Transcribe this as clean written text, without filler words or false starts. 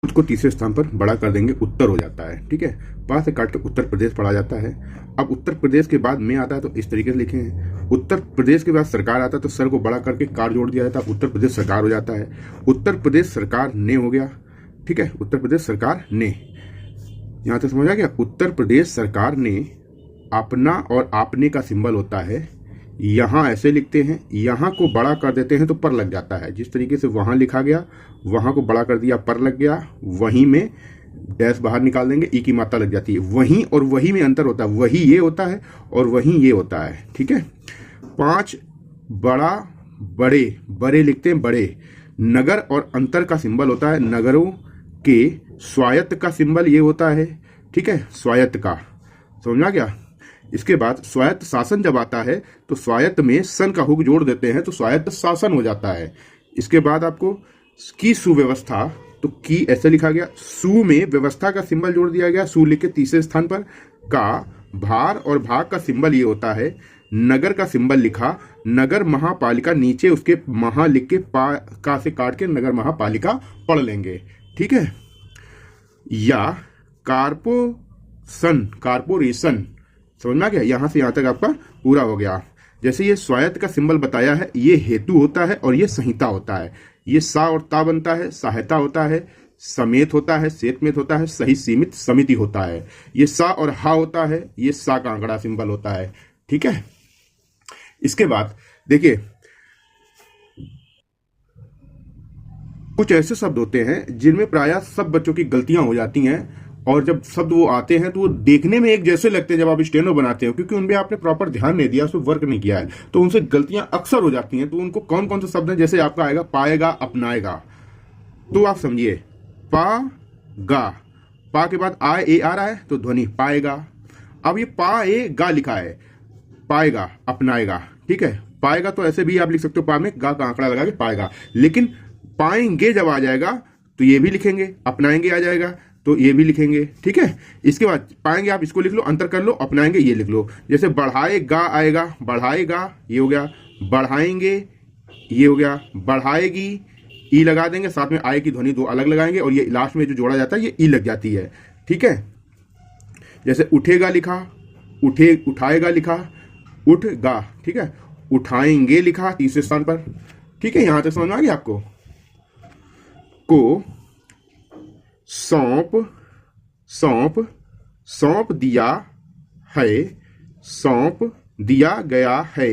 उसको तीसरे स्थान पर बड़ा कर देंगे, उत्तर हो जाता है। ठीक है, पा से काट के उत्तर प्रदेश पढ़ा जाता है। अब उत्तर प्रदेश के बाद में आता है तो इस तरीके से लिखे हैं। उत्तर प्रदेश के बाद सरकार आता है तो सर को बड़ा करके कार जोड़ दिया जाता है, उत्तर प्रदेश सरकार हो जाता है। उत्तर प्रदेश सरकार ने हो गया। ठीक है, उत्तर प्रदेश सरकार ने, यहां तक समझ आ गया। उत्तर प्रदेश सरकार ने अपना और आपने का सिंबल होता है, यहां ऐसे लिखते हैं, यहां को बड़ा कर देते हैं तो पर लग जाता है। जिस तरीके से वहां लिखा गया, वहां को बड़ा कर दिया, पर लग गया, वहीं में डैश बाहर निकाल देंगे, ई की मात्रा लग जाती है। वहीं और वहीं में अंतर होता है, वही ये होता है और वहीं ये होता है। ठीक है, 5 बड़ा बड़े, बड़े लिखते हैं बड़े। नगर और अंतर का सिंबल होता है, नगरों के स्वायत्त का सिंबल ये होता है। ठीक है, स्वायत्त का, समझ गया। इसके बाद स्वायत्त शासन जब आता है तो स्वायत्त में सन का हुक जोड़ देते हैं तो स्वायत्त शासन हो जाता है। इसके बाद आपको की सुव्यवस्था, तो की ऐसे लिखा गया, सु में व्यवस्था का सिंबल जोड़ दिया गया, सु लिख के तीसरे स्थान पर। का भार और भाग का सिंबल ये होता है। नगर का सिंबल लिखा, नगर महापालिका, नीचे उसके महा लिख के पा का से काट के नगर महापालिका पढ़ लेंगे। ठीक है, या कारपोरेशन, समझना क्या, यहां से यहां तक आपका पूरा हो गया। जैसे ये स्वायत्त का सिंबल बताया है, ये हेतु होता है और ये संहिता होता है। ये सा और ता बनता है, सहायता होता है, समेत होता है, सेतमेत होता है, सही सीमित समिति होता है। ये सा और हा होता है, ये सा का आंकड़ा सिंबल होता है। ठीक है, इसके बाद देखिए कुछ ऐसे शब्द होते हैं जिनमें प्रायः सब बच्चों की गलतियां हो जाती हैं, और जब शब्द वो आते हैं तो वो देखने में एक जैसे लगते हैं जब आप स्टेनो बनाते हो, क्योंकि उनमें आपने प्रॉपर ध्यान नहीं दिया, उस पर वर्क नहीं किया है, तो उनसे गलतियां अक्सर हो जाती हैं। तो उनको कौन कौन से शब्द हैं, जैसे आपका आएगा पाएगा, अपनाएगा, तो आप समझिए पा गा, पा के बाद आ ए आ रहा है तो ध्वनि पाएगा। अब ये पा ए गा लिखा है, पाएगा, अपनाएगा। ठीक है, पाएगा तो ऐसे भी आप लिख सकते हो, पा में गा का आंकड़ा लगा के पाएगा, लेकिन पाएंगे जब आ जाएगा तो ये भी लिखेंगे, अपनाएंगे आ जाएगा तो ये भी लिखेंगे। ठीक है, इसके बाद पाएंगे आप इसको लिख लो, अंतर कर लो, अपनाएंगे ये लिख लो। जैसे बढ़ाएगा आएगा, बढ़ाएगा ये हो गया, बढ़ाएंगे ये हो गया, बढ़ाएगी ई लगा देंगे, साथ में आए की ध्वनि दो अलग लगाएंगे और ये लास्ट में जो जोड़ा जाता है ये ई लग जाती है। ठीक है, जैसे उठेगा लिखा, उठाएगा लिखा, उठगा। ठीक है, उठाएंगे लिखा तीसरे स्थान पर। ठीक है, यहां तक समझ में आ गया आपको। को सौंप, सौंप दिया है, सौंप दिया गया है,